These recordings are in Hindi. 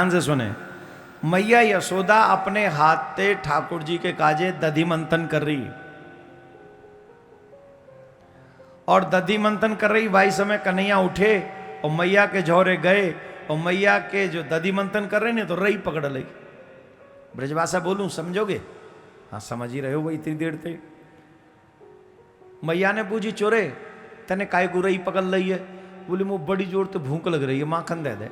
ध्यान से सुने। मैया यशोदा अपने हाथ से ठाकुर जी के काजे दधि मंथन कर रही, और दधि मंथन कर रही। भाई समय कन्हैया उठे और मैया के झोरे गए, और मैया के जो दधि मंथन कर रहे ने तो रही पकड़ ली। ब्रजभाषा बोलूं समझोगे? हाँ समझ ही रहे हो भाई, इतनी देर थे। मैया ने पूछी चोरे तने काय को रही पकड़ ली है? बोली मुझे बड़ी जोर तो भूख लग रही है, माखन दे दे।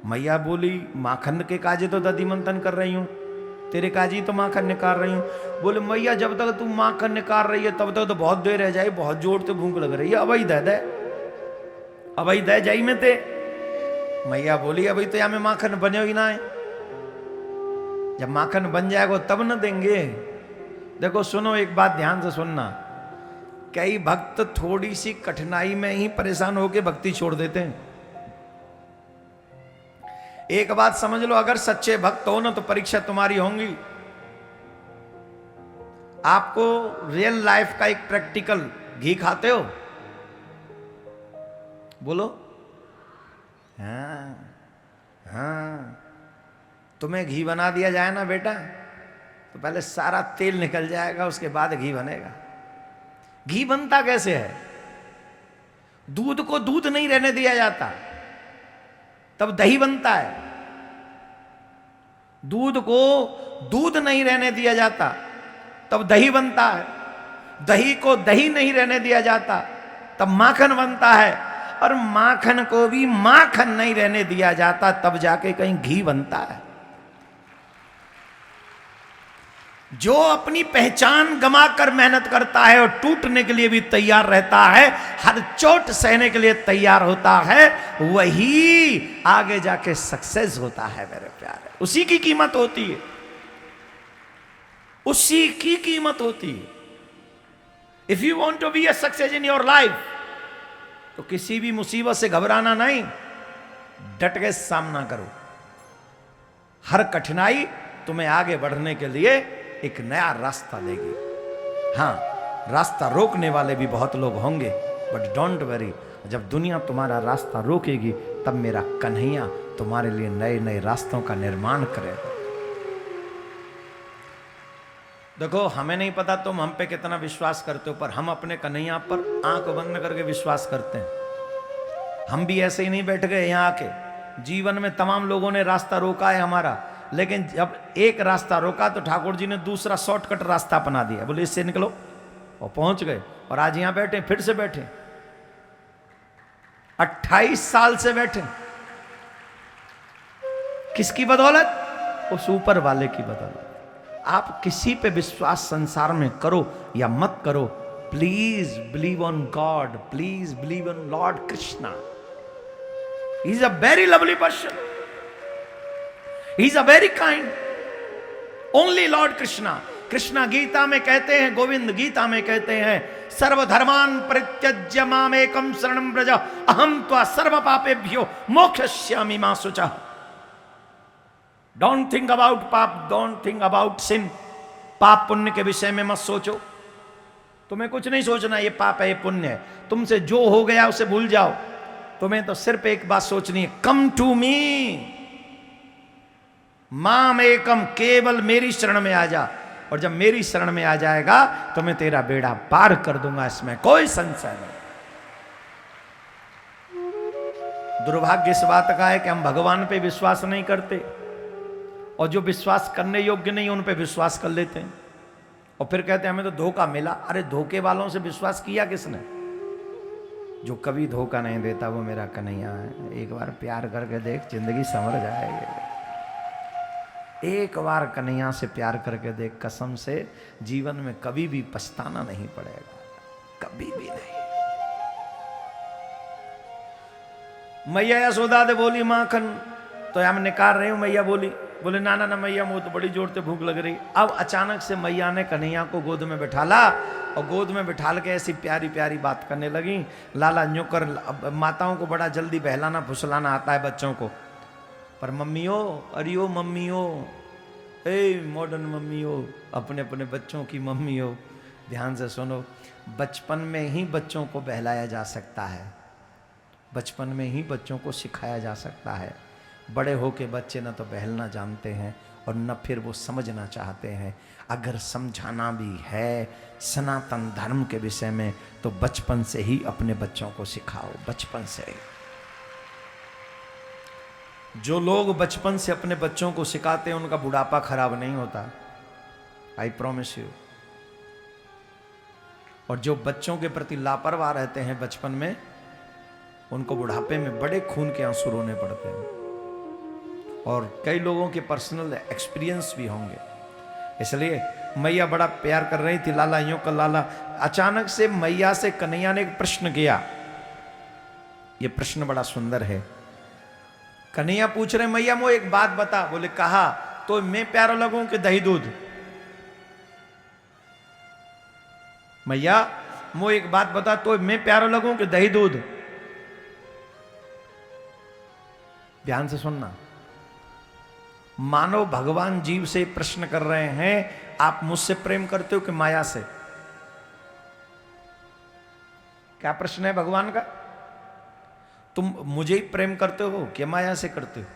मैया बोली माखन के काजे तो दधि मंथन कर रही हूं, तेरे काजी तो माखन निकाल रही हूं। बोले मैया जब तक तू माखन निकाल रही है तब तक तो बहुत देर रह जाए, बहुत जोर से भूख लग रही है, अबई दे दे, अबई दे जाई में ते। मैया बोली अभी तो यहाँ में माखन बने ही ना है, जब माखन बन जाएगा तब न देंगे। देखो सुनो, एक बात ध्यान से सुनना, कई भक्त थोड़ी सी कठिनाई में ही परेशान होकर भक्ति छोड़ देते हैं। एक बात समझ लो, अगर सच्चे भक्त हो ना तो परीक्षा तुम्हारी होंगी। आपको रियल लाइफ का एक प्रैक्टिकल, घी खाते हो? बोलो हाँ हाँ। तुम्हें घी बना दिया जाए ना बेटा, तो पहले सारा तेल निकल जाएगा, उसके बाद घी बनेगा। घी बनता कैसे है? दूध को दूध नहीं रहने दिया जाता, तब दही बनता है। दूध को दूध नहीं रहने दिया जाता, तब दही बनता है। दही को दही नहीं रहने दिया जाता, तब माखन बनता है। और माखन को भी माखन नहीं रहने दिया जाता, तब जाके कहीं घी बनता है। जो अपनी पहचान गमाकर मेहनत करता है और टूटने के लिए भी तैयार रहता है, हर चोट सहने के लिए तैयार होता है, वही आगे जाके सक्सेस होता है मेरे प्यारे। उसी की कीमत होती है, उसी की कीमत होती है। If you want to be a success in your life, तो किसी भी मुसीबत से घबराना नहीं, डट के सामना करो। हर कठिनाई तुम्हें आगे बढ़ने के लिए एक नया रास्ता देगी। हाँ, रास्ता रोकने वाले भी बहुत लोग होंगे, बट डोंट वरी, जब दुनिया तुम्हारा रास्ता रोकेगी तब मेरा कन्हैया तुम्हारे लिए नए नए रास्तों का निर्माण करेगा। देखो, हमें नहीं पता तुम हम पे कितना विश्वास करते हो, पर हम अपने कन्हैया पर आंख बंद करके विश्वास करते हैं। हम भी ऐसे ही नहीं बैठ गए यहाँ आके। जीवन में तमाम लोगों ने रास्ता रोका है हमारा, लेकिन जब एक रास्ता रोका तो ठाकुर जी ने दूसरा शॉर्टकट रास्ता अपना दिया, बोले इससे निकलो, और पहुंच गए। और आज यहां बैठे, फिर से बैठे, 28 साल से बैठे। किसकी बदौलत? उस ऊपर वाले की बदौलत। आप किसी पे विश्वास संसार में करो या मत करो, please believe on God, please believe on Lord Krishna. He is a very lovely person, he is a very kind, only Lord Krishna. Krishna Gita में कहते हैं, गोविंद गीता में कहते हैं, सर्वधर्मान परित्यज्य मामेकं शरणं व्रज अहम त्वा सर्व पापेभ्यो मोक्षयिष्यामि मा शुचः। डोंट थिंक अबाउट पाप, डोंट थिंक अबाउट सिन। पाप पुण्य के विषय में मत सोचो, तुम्हें कुछ नहीं सोचना, ये पाप है ये पुण्य है। तुमसे जो हो गया उसे भूल जाओ। तुम्हें तो सिर्फ एक बात सोचनी है, कम टू मी माम एकम, केवल मेरी शरण में आ जा। और जब मेरी शरण में आ जाएगा तो मैं तेरा बेड़ा पार कर दूंगा, इसमें कोई संशय नहीं। दुर्भाग्य इस बात का है कि हम भगवान पे विश्वास नहीं करते, और जो विश्वास करने योग्य नहीं उन पे विश्वास कर लेते हैं, और फिर कहते हैं हमें तो धोखा मिला। अरे धोखे वालों से विश्वास किया किसने? जो कभी धोखा नहीं देता वो मेरा कन्हैया है। एक बार प्यार करके देख, जिंदगी संवर जाएगी। एक बार कन्हैया से प्यार करके देख, कसम से जीवन में कभी भी पछताना नहीं पड़ेगा, कभी भी नहीं। मैया यशोदा दे बोली माखन तो हम निकाल रहे हूं। मैया बोले ना ना ना मैया, मुझे तो बड़ी जोर से भूख लग रही। अब अचानक से मैया ने कन्हैया को गोद में बिठाला, और गोद में बिठाल के ऐसी प्यारी प्यारी बात करने लगी। लाला न्योकर, माताओं को बड़ा जल्दी बहलाना फुसलाना आता है बच्चों को, पर मम्मियों, अरियो मम्मियों, ए मॉडर्न मम्मियों, अपने अपने बच्चों की मम्मियों, ध्यान से सुनो। बचपन में ही बच्चों को बहलाया जा सकता है, बचपन में ही बच्चों को सिखाया जा सकता है। बड़े होके बच्चे न तो बहलना जानते हैं और न फिर वो समझना चाहते हैं। अगर समझाना भी है सनातन धर्म के विषय में तो बचपन से ही अपने बच्चों को सिखाओ, बचपन से। जो लोग बचपन से अपने बच्चों को सिखाते हैं उनका बुढ़ापा खराब नहीं होता, आई प्रॉमिस यू। और जो बच्चों के प्रति लापरवाह रहते हैं बचपन में, उनको बुढ़ापे में बड़े खून के आंसू रोने पड़ते हैं। और कई लोगों के पर्सनल एक्सपीरियंस भी होंगे। इसलिए मैया बड़ा प्यार कर रही थी, लाला यूं का लाला। अचानक से मैया से कन्हैया ने एक प्रश्न किया। यह प्रश्न बड़ा सुंदर है। कन्हैया पूछ रहे, मैया मो एक बात बता। बोले कहा, तो मैं प्यारा लगूं कि दही दूध? मैया मो एक बात बता, तो मैं प्यारा लगूं कि दही दूध? ध्यान से सुनना। मानव भगवान जीव से प्रश्न कर रहे हैं, आप मुझसे प्रेम करते हो कि माया से? क्या प्रश्न है भगवान का? तुम मुझे ही प्रेम करते हो कि माया से करते हो?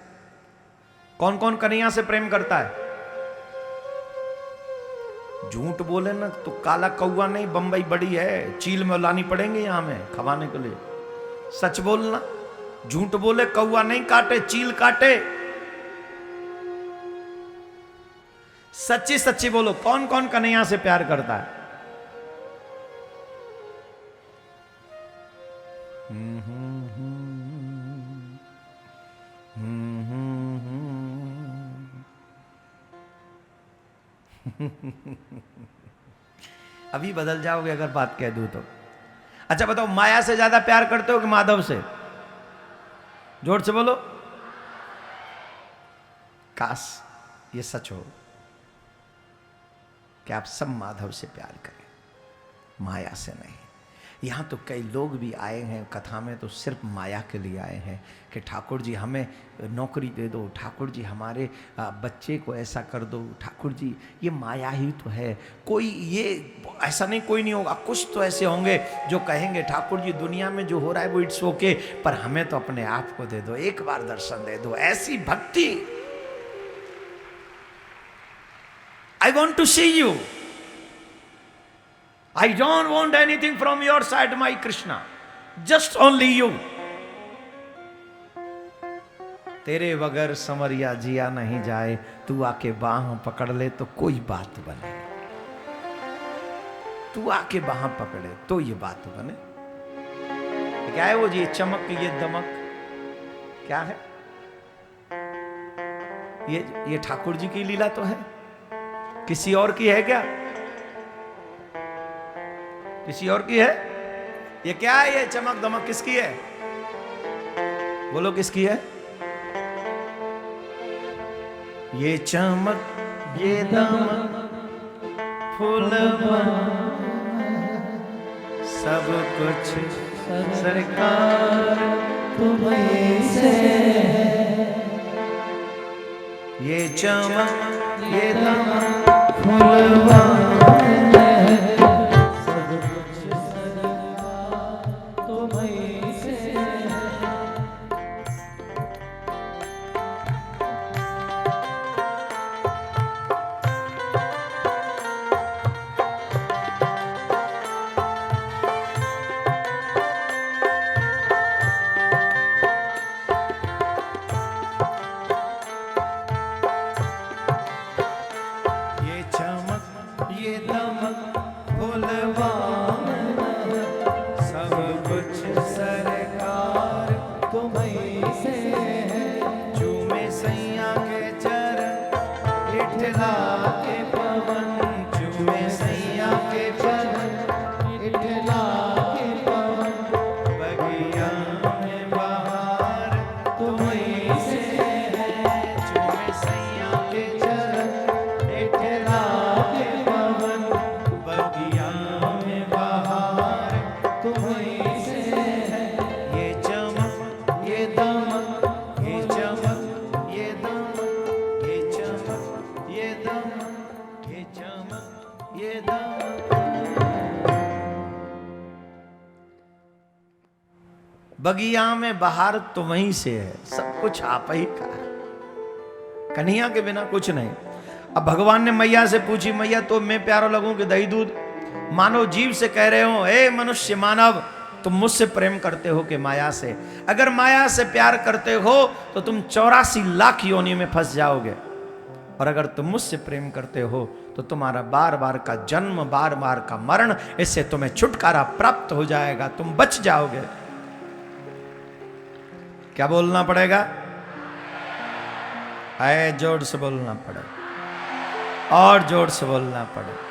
कौन कौन कन्हैया से प्रेम करता है? झूठ बोले ना तो काला कौवा नहीं, बंबई बड़ी है, चील में लानी पड़ेंगे यहां में खवाने के लिए। सच बोलना, झूठ बोले कौवा नहीं काटे, चील काटे। सच्ची सच्ची बोलो, कौन कौन कन्हैया से प्यार करता है? अभी बदल जाओगे अगर बात कह दूं तो। अच्छा बताओ, माया से ज्यादा प्यार करते हो कि माधव से? जोर से बोलो। काश ये सच हो कि आप सब माधव से प्यार करें, माया से नहीं। यहाँ तो कई लोग भी आए हैं कथा में तो सिर्फ माया के लिए आए हैं कि ठाकुर जी हमें नौकरी दे दो, ठाकुर जी हमारे बच्चे को ऐसा कर दो, ठाकुर जी ये माया ही तो है। कोई ये ऐसा नहीं, कोई नहीं होगा, कुछ तो ऐसे होंगे जो कहेंगे ठाकुर जी दुनिया में जो हो रहा है वो इट्स ओके, पर हमें तो अपने आप को दे दो, एक बार दर्शन दे दो। ऐसी भक्ति। I want to see you. I don't want anything from your side, my Krishna. Just only you. तेरे बगैर समरिया जिया नहीं जाए, तू आके बाह पकड़ ले तो कोई बात बने। तू आके बाह पकड़े तो ये बात बने। क्या है वो जी, चमक ये दमक क्या है? ये ठाकुर जी की लीला तो है, किसी और की है क्या? किसी और की है? ये क्या है? ये चमक दमक किसकी है? बोलो किसकी है? ये चमक ये दमक फूलवा सब कुछ सरकार तुम्हीं से। ये चमक ये दमक फूलवा बगिया में बहार तुम्हीं से है, सब कुछ आप ही का है, कन्हैया के बिना कुछ नहीं। अब भगवान ने मैया से पूछी, मैया तो मैं प्यारा लगूं कि दही दूध? मानव जीव से कह रहे हो, हे मनुष्य मानव, तुम मुझसे प्रेम करते हो कि माया से? अगर माया से प्यार करते हो तो तुम 84 लाख योनि में फंस जाओगे, और अगर तुम मुझसे प्रेम करते हो तो तुम्हारा बार बार का जन्म, बार बार का मरण, इससे तुम्हें छुटकारा प्राप्त हो जाएगा, तुम बच जाओगे। क्या बोलना पड़ेगा? है जोर से बोलना पड़ेगा, और जोर से बोलना पड़ेगा।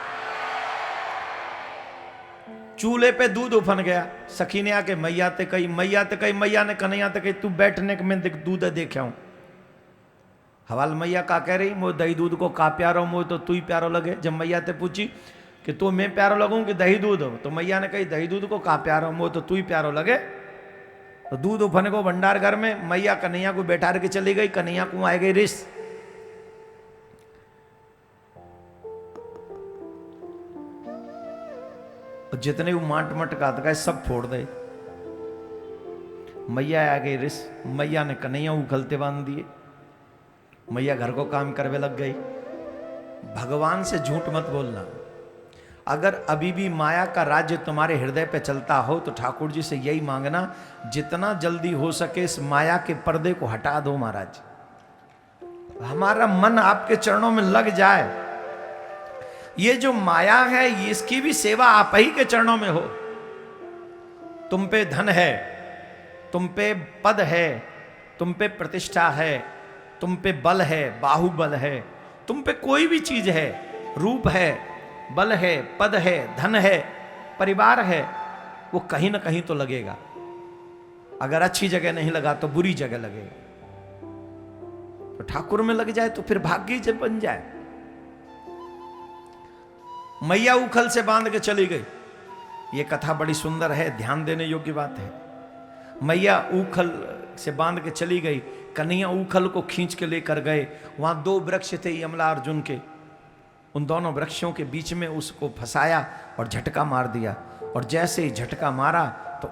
चूल्हे पे दूध उफन गया, सखी ने आके मैया ते कही, मैया ने कन्हैया ते कही, तू बैठने के मैं दूध देखा हूं। हवाल मैया का कह रही, मोह दही दूध को का प्यारो, मोह तो तू ही प्यारो लगे। जब मैया ते पूछी कि तो मैं प्यारो लगूं कि दही दूध हो, तो मैया ने कही दही दूध को का प्यारो, मोह तो तू ही प्यारो लगे। तो दूध उफने को भंडार घर में, मैया कन्हैया को बैठा के चली गई, कन्हैया को आ गई रिस। जितने वो माट मट का सब फोड़ दे। मैया आ गई रिस, मैया ने कन्हैया उखलते बांध दिए, मैया घर को काम करवे लग गई। भगवान से झूठ मत बोलना। अगर अभी भी माया का राज्य तुम्हारे हृदय पे चलता हो तो ठाकुर जी से यही मांगना, जितना जल्दी हो सके इस माया के पर्दे को हटा दो महाराज, हमारा मन आपके चरणों में लग जाए। ये जो माया है इसकी भी सेवा आप ही के चरणों में हो। तुम पे धन है, तुम पे पद है, तुम पे प्रतिष्ठा है, तुम पे बल है, बाहुबल है, तुम पे कोई भी चीज है, रूप है, बल है, पद है, धन है, परिवार है, वो कहीं ना कहीं तो लगेगा। अगर अच्छी जगह नहीं लगा तो बुरी जगह लगेगा। तो ठाकुर में लग जाए तो फिर भाग्य जब बन जाए। मैया उखल से बांध के चली गई। ये कथा बड़ी सुंदर है, ध्यान देने योग्य बात है। मैया उखल से बांध के चली गई, कन्हैया उखल को खींच के लेकर गए। वहां 2 वृक्ष थे यमला अर्जुन के, उन दोनों वृक्षों के बीच में उसको फंसाया और झटका मार दिया। और जैसे ही झटका मारा तो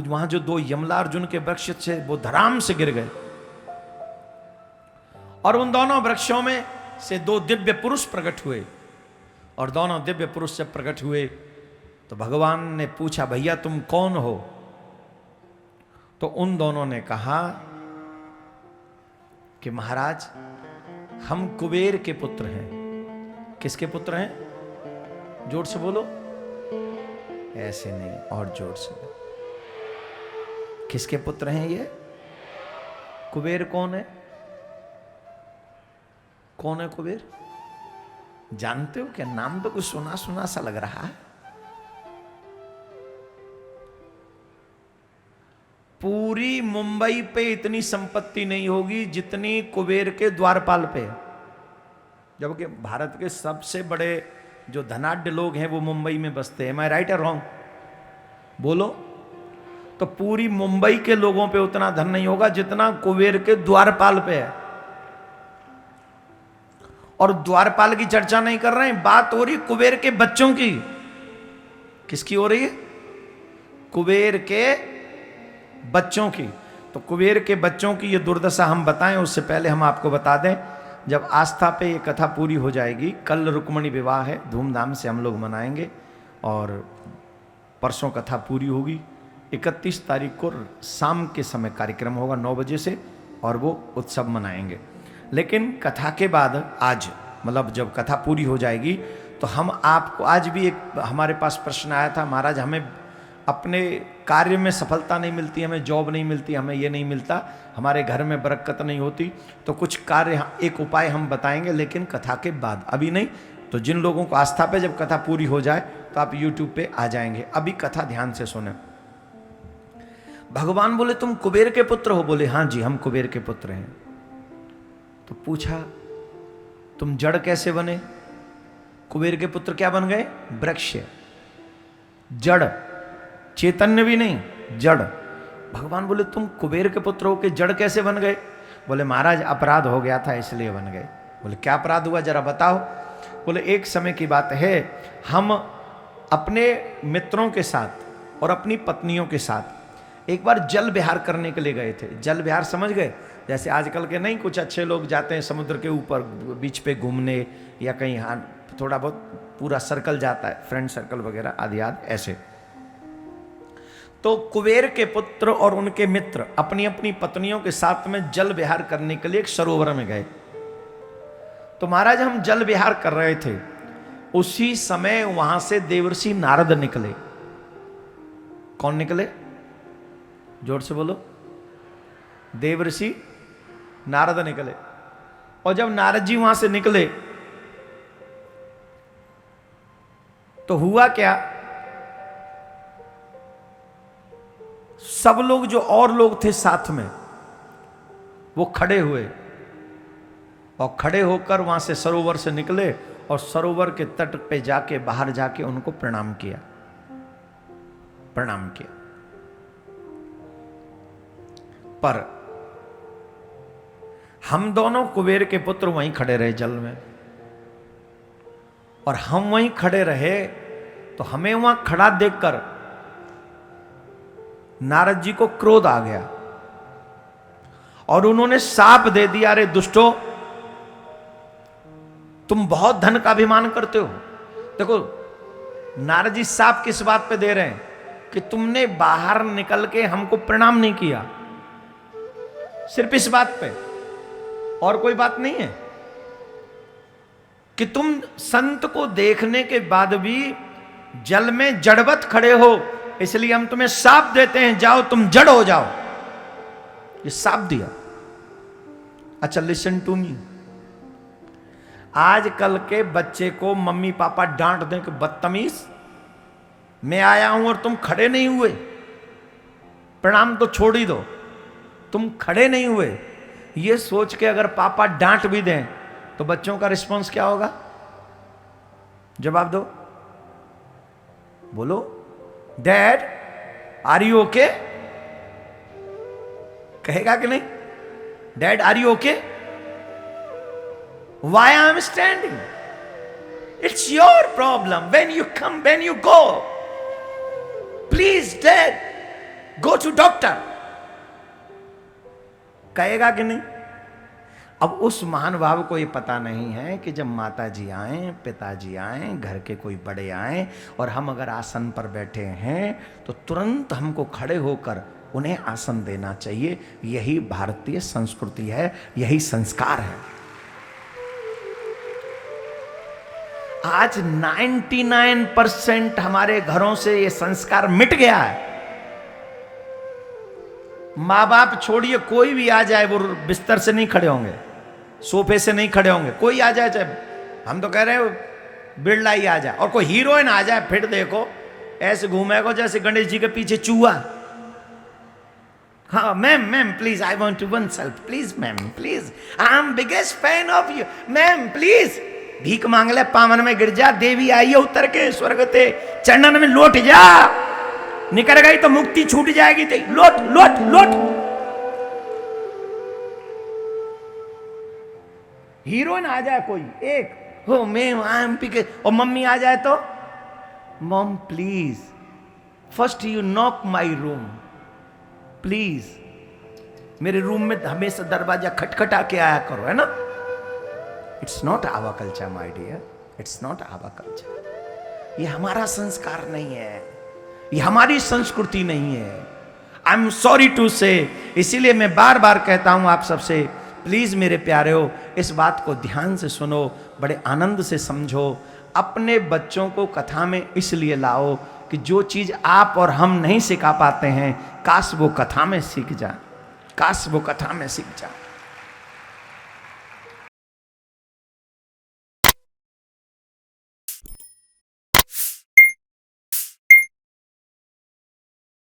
वहां जो 2 यमला अर्जुन के वृक्ष थे वो धराम से गिर गए। और उन दोनों वृक्षों में से 2 दिव्य पुरुष प्रकट हुए। और दोनों दिव्य पुरुष जब प्रकट हुए तो भगवान ने पूछा, भैया तुम कौन हो? तो उन दोनों ने कहा कि महाराज हम कुबेर के पुत्र हैं। किसके पुत्र हैं? जोर से बोलो। ऐसे नहीं, और जोर से बोलो। किसके पुत्र हैं ये? कुबेर कौन है? कौन है कुबेर? जानते हो क्या? नाम तो कुछ सुना सुना सा लग रहा है। पूरी मुंबई पे इतनी संपत्ति नहीं होगी जितनी कुबेर के द्वारपाल पे है। जबकि भारत के सबसे बड़े जो धनाढ्य लोग हैं वो मुंबई में बसते हैं। मैं राइट और रॉन्ग? बोलो। तो पूरी मुंबई के लोगों पे उतना धन नहीं होगा जितना कुबेर के द्वारपाल पे है। और द्वारपाल की चर्चा नहीं कर रहे हैं, बात हो रही कुबेर के बच्चों की। किसकी हो रही है? कुबेर के बच्चों की। तो कुबेर के बच्चों की ये दुर्दशा हम बताएं उससे पहले हम आपको बता दें, जब आस्था पे ये कथा पूरी हो जाएगी, कल रुक्मणी विवाह है, धूमधाम से हम लोग मनाएंगे और परसों कथा पूरी होगी। 31 तारीख को शाम के समय कार्यक्रम होगा 9 बजे से, और वो उत्सव मनाएंगे। लेकिन कथा के बाद आज, मतलब जब कथा पूरी हो जाएगी तो हम आपको, आज भी एक हमारे पास प्रश्न आया था, महाराज हमें अपने कार्य में सफलता नहीं मिलती, हमें जॉब नहीं मिलती, हमें ये नहीं मिलता, हमारे घर में बरकत नहीं होती, तो कुछ कार्य, एक उपाय हम बताएंगे लेकिन कथा के बाद, अभी नहीं। तो जिन लोगों को आस्था पे जब कथा पूरी हो जाए तो आप YouTube पे आ जाएंगे। अभी कथा ध्यान से सुने। भगवान बोले तुम कुबेर के पुत्र हो? बोले हाँ जी हम कुबेर के पुत्र हैं। तो पूछा तुम जड़ कैसे बने? कुबेर के पुत्र क्या बन गए? वृक्ष, जड़, चैतन्य भी नहीं, जड़। भगवान बोले तुम कुबेर के पुत्र हो के जड़ कैसे बन गए? बोले महाराज अपराध हो गया था इसलिए बन गए। बोले क्या अपराध हुआ जरा बताओ। बोले एक समय की बात है, हम अपने मित्रों के साथ और अपनी पत्नियों के साथ एक बार जल विहार करने के लिए गए थे। जल विहार समझ गए? जैसे आजकल के नहीं कुछ अच्छे लोग जाते हैं समुद्र के ऊपर बीच पे घूमने, या कहीं थोड़ा बहुत पूरा सर्कल जाता है, फ्रेंड सर्कल वगैरह आदि आदि ऐसे। तो कुबेर के पुत्र और उनके मित्र अपनी अपनी पत्नियों के साथ में जल विहार करने के लिए एक सरोवर में गए। तो महाराज हम जल विहार कर रहे थे, उसी समय वहां से देवर्षि नारद निकले। कौन निकले? जोर से बोलो। देवर्षि नारद निकले। और जब नारद जी वहां से निकले तो हुआ क्या, सब लोग जो और लोग थे साथ में वो खड़े हुए, और खड़े होकर वहां से सरोवर से निकले और सरोवर के तट पे जाके बाहर जाके उनको प्रणाम किया, प्रणाम किया। पर हम दोनों कुबेर के पुत्र वहीं खड़े रहे जल में, और हम वहीं खड़े रहे तो हमें वहां खड़ा देखकर नारद जी को क्रोध आ गया और उन्होंने शाप दे दिया, अरे दुष्टो, तुम बहुत धन का अभिमान करते हो। देखो नारद जी शाप किस बात पे दे रहे हैं कि तुमने बाहर निकल के हमको प्रणाम नहीं किया, सिर्फ इस बात पे, और कोई बात नहीं है कि तुम संत को देखने के बाद भी जल में जड़वत खड़े हो, इसलिए हम तुम्हें शाप देते हैं, जाओ तुम जड़ हो जाओ। ये शाप दिया। अच्छा लिसन टू मी, आजकल के बच्चे को मम्मी पापा डांट दें कि बदतमीज, मैं आया हूं और तुम खड़े नहीं हुए, प्रणाम तो छोड़ ही दो, तुम खड़े नहीं हुए, ये सोच के अगर पापा डांट भी दें तो बच्चों का रिस्पॉन्स क्या होगा? जवाब दो, बोलो। Dad are you okay? कहेगा कि नहीं? Dad are you okay? Why I am standing? It's your problem, when you come, when you go, please dad go to doctor. कहेगा कि नहीं? अब उस महानुभाव को ये पता नहीं है कि जब माता जी आए, पिताजी आए, घर के कोई बड़े आए और हम अगर आसन पर बैठे हैं तो तुरंत हमको खड़े होकर उन्हें आसन देना चाहिए। यही भारतीय संस्कृति है, यही संस्कार है। आज 99% हमारे घरों से ये संस्कार मिट गया है। माँ बाप छोड़िए, कोई भी आ जाए वो बिस्तर से नहीं खड़े होंगे, सोफे से नहीं खड़े होंगे, कोई आ जाए, चाहे हम तो कह रहे हैं बिरला ही आ जाए, और कोई हीरोइन आ जाए, फिर देखो ऐसे घूमेगा जैसे गणेश जी के पीछे चूहा। हाँ ma'am, ma'am please, I want to one self, please ma'am, please, I am biggest fan of you ma'am, please. भीख मांग ले, पावन में गिर जा, देवी आई है उतर के स्वर्ग ते, चरणन में लौट जा, निकल गई तो मुक्ति छूट जाएगी, ते लौट लौट लौट। हीरोइन आ जाए कोई एक, हो मैम आई एम पिके, और मम्मी आ जाए तो mom please, first you knock my room, please मेरे रूम में हमेशा दरवाजा खटखटा के आया करो, है ना। It's not our culture my dear, it's not our culture. ये हमारा संस्कार नहीं है, ये हमारी संस्कृति नहीं है। आई एम सॉरी टू से, इसीलिए मैं बार बार कहता हूं आप सबसे, प्लीज मेरे प्यारे हो, इस बात को ध्यान से सुनो, बड़े आनंद से समझो। अपने बच्चों को कथा में इसलिए लाओ कि जो चीज आप और हम नहीं सिखा पाते हैं, काश वो कथा में सीख जाए, काश वो कथा में सीख जाए।